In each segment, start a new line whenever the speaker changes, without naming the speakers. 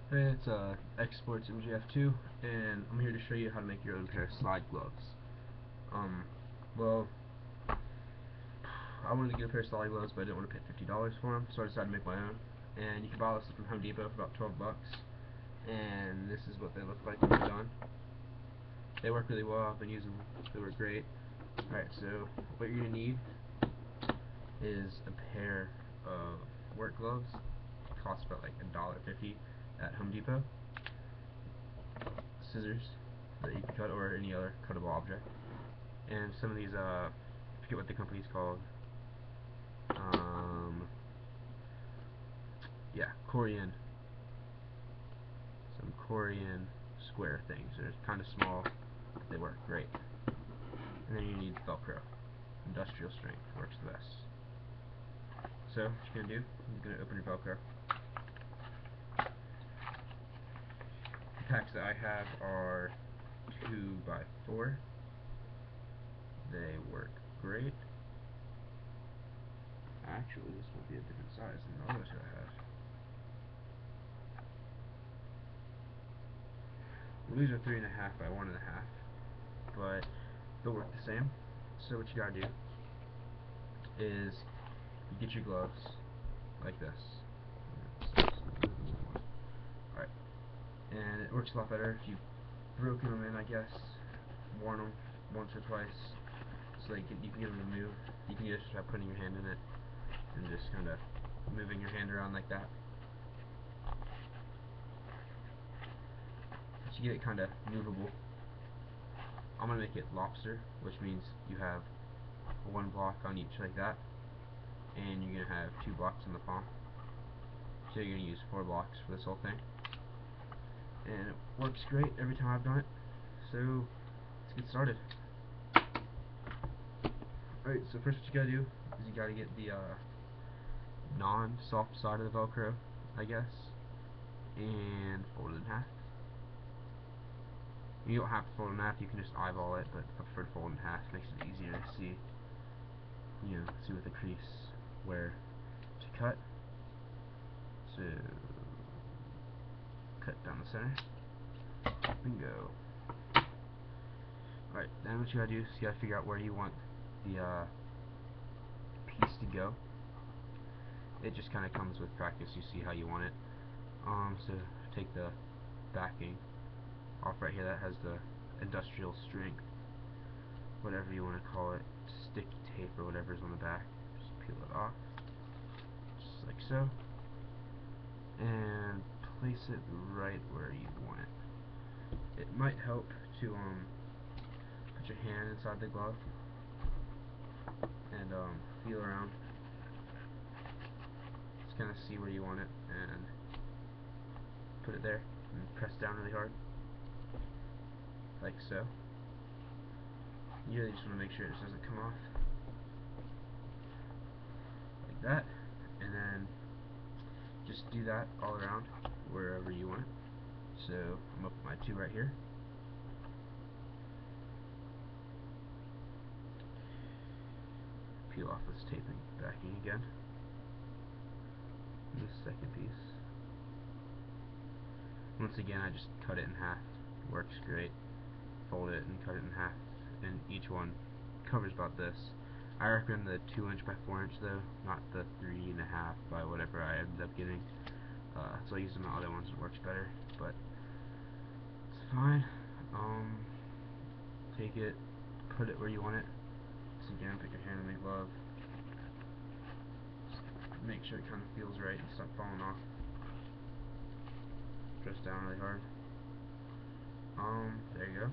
Hey, it's Exports MGF2, and I'm here to show you how to make your own pair of slide gloves. Um, well, I wanted to get a pair of slide gloves, but I didn't want to pay $50 for them, so I decided to make my own. And you can buy this from Home Depot for about 12 bucks. And this is what they look like when they're done. They work really well. I've been using them. They work great. Alright, so what you're going to need is a pair of work gloves. It costs about like $1.50 at Home Depot. Scissors that you can cut, or any other cuttable object. And some of these, I forget what the company's called. Yeah, Korean. Some Korean square things. They're kind of small, but they work great. And then you need Velcro. Industrial strength works the best. So, what you're going to do, you're going to open your Velcro. The packs that I have are 2x4. They work great. Actually, this might be a different size than the others I have. Well, these are 3.5 by 1.5, but they'll work the same. So what you gotta do is you get your gloves like this. Alright, and it works a lot better if you've broken them in, I guess, worn them once or twice, so you can get them to move. You can just try putting your hand in it and just kind of moving your hand around like that. But you get it kind of movable. I'm going to make it lobster, which means you have one block on each like that, and you're going to have 2 blocks in the palm. So you're going to use 4 blocks for this whole thing. And it works great every time I've done it. So let's get started. Alright, so first what you gotta do is you gotta get the non-soft side of the Velcro, I guess, and fold it in half. You don't have to fold it in half, you can just eyeball it, but I prefer to fold it in half. It makes it easier to see, see with the crease where to cut. So, cut down the center. Bingo. Alright, then what you gotta do is you gotta figure out where you want the piece to go. It just kind of comes with practice. You see how you want it. So take the backing off right here. That has the industrial strength, whatever you want to call it, sticky tape or whatever's on the back. Just peel it off, just like so, and place it right where you want it. It might help to put your hand inside the glove and feel around. Just kind of see where you want it and put it there and press down really hard, like so. You really just want to make sure it doesn't come off, like that, and then just do that all around wherever you want it. So I'm going to put my 2 right here. Peel off this taping backing again. And this second piece. Once again, I just cut it in half. Works great. Fold it and cut it in half, and each one covers about this. I recommend the 2" by 4" though, not the 3.5" by whatever I ended up getting. So I use some other ones, it works better, but it's fine. Take it, put it where you want it. So again, put your hand in the glove. Just make sure it kind of feels right and stop falling off. Press down really hard. There you go.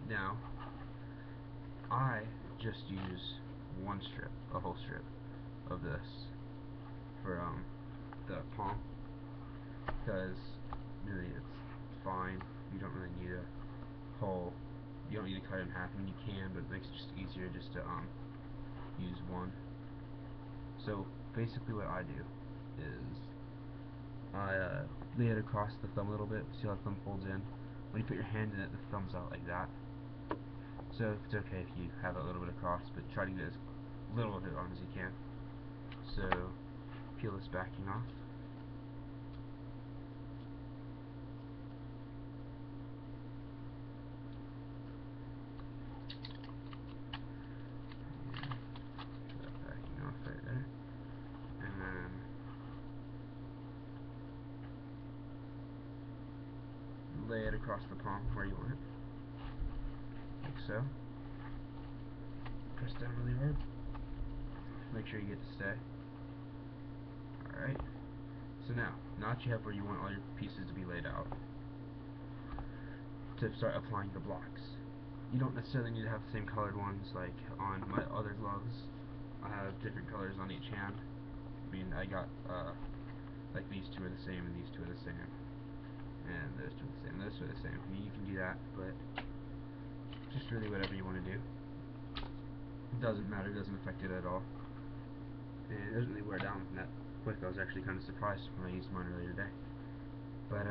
Now, I just use one strip, a whole strip of this for the palm, because really it's fine. You don't really need a whole, you don't need to cut it in half. I mean, you can, but it makes it just easier just to use one. So basically what I do is I lay it across the thumb a little bit. See how the thumb folds in? When you put your hand in it, the thumb's out like that. So it's okay if you have it a little bit across, but try to get as little of it on as you can. So peel this backing off. lay it across the palm where you want it, like so. Press down really hard. Make sure you get to stay. Alright. So now that you have where you want all your pieces to be laid out, to start applying the blocks. You don't necessarily need to have the same colored ones like on my other gloves. I have different colors on each hand. I mean, I got, like these two are the same and these two are the same. And those two are the same, and those two are the same. I mean, you can do that, but just really whatever you want to do. It doesn't matter, it doesn't affect it at all. And it doesn't really wear down that quick. I was actually kind of surprised when I used mine earlier today. But,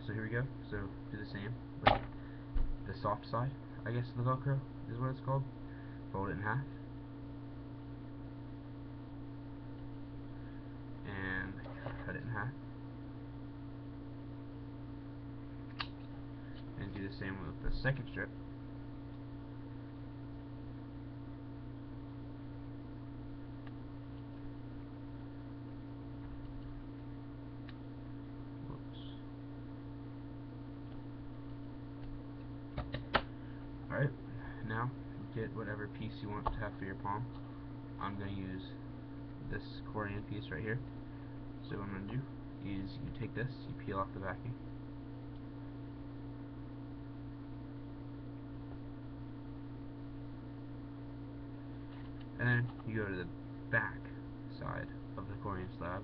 so here we go. So, do the same with the soft side, I guess, of the Velcro is what it's called. Fold it in half. And cut it in half. And do the same with the second strip. Alright, now get whatever piece you want to have for your palm. I'm going to use this Korean piece right here. So what I'm going to do is you take this, you peel off the backing. And then you go to the back side of the Korean slab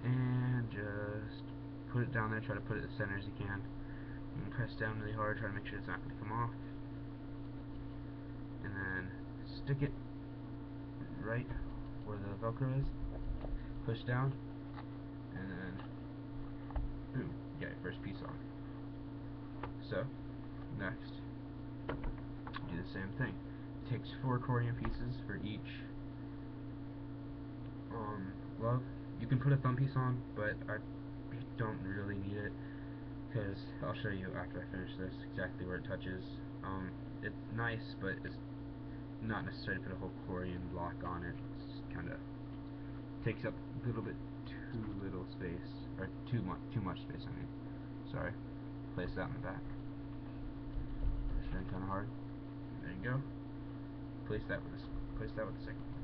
and just put it down there, try to put it as center as you can. You can press down really hard, try to make sure it's not going to come off. And then stick it right where the Velcro is, push down, and then boom, you got your first piece off. So, next, do the same thing. It takes 4 Korean pieces for each glove. You can put a thumb piece on, but I don't really need it, because I'll show you after I finish this exactly where it touches. It's nice, but it's not necessary to put a whole Korean block on it. It's kind of takes up a little bit too little space, or too much space. I mean, sorry. Place that in the back. Push it in kind of hard. There you go. Place that with the second one.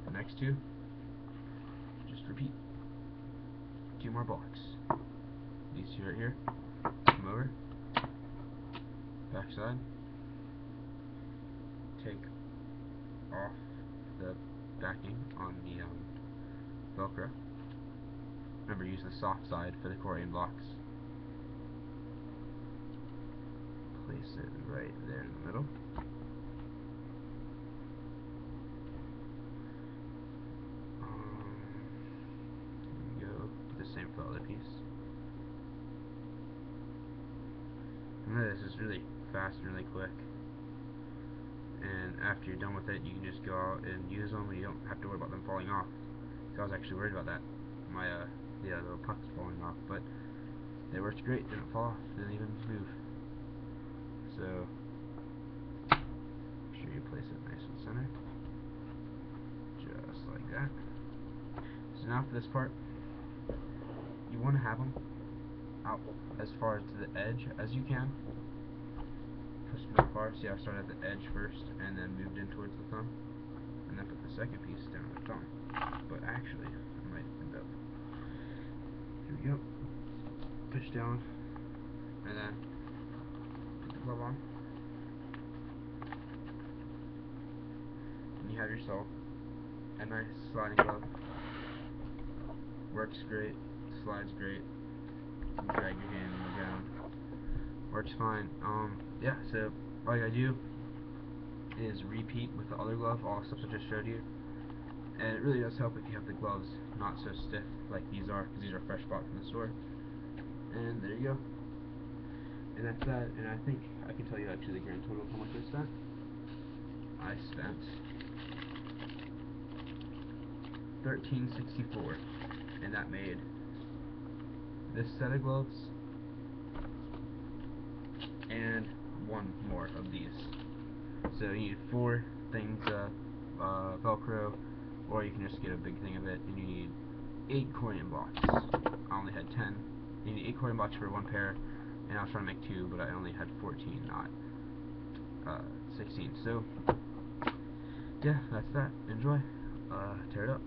The next two, just repeat. 2 more blocks. These two right here. Come over. Back side. Take off the backing on the Velcro. Remember, use the soft side for the Korean blocks. Place it right there in the middle. There you go. Do the same for the other piece. And this is really fast and really quick. And after you're done with it, you can just go out and use them, and you don't have to worry about them falling off. So I was actually worried about that. My little pucks falling off, but they worked great. Didn't fall off. Didn't even move. So make sure you place it nice and center, just like that. So now for this part, you want to have them out as far to the edge as you can. Push them that far. See, I started at the edge first and then moved in towards the thumb, and then put the second piece down the thumb. But actually, I might end up. Here we go. Push down, and then put the glove on, and you have yourself a nice sliding glove. Works great. Slides great. You can drag your hand on the ground. Works fine. Yeah, so all you gotta do is repeat with the other glove, all the steps I just showed you. And it really does help if you have the gloves not so stiff like these are, because these are fresh bought from the store. And there you go. And that's that. And I think I can tell you actually the grand total of how much I spent. I spent $13.64, and that made this set of gloves and 1 more of these. So you need 4 things of Velcro, or you can just get a big thing of it, and you need 8 Korean blocks. I only had 10. You need 8 Korean blocks for 1 pair. and I was trying to make 2, but I only had 14, not 16. So yeah, that's that. Enjoy. Tear it up.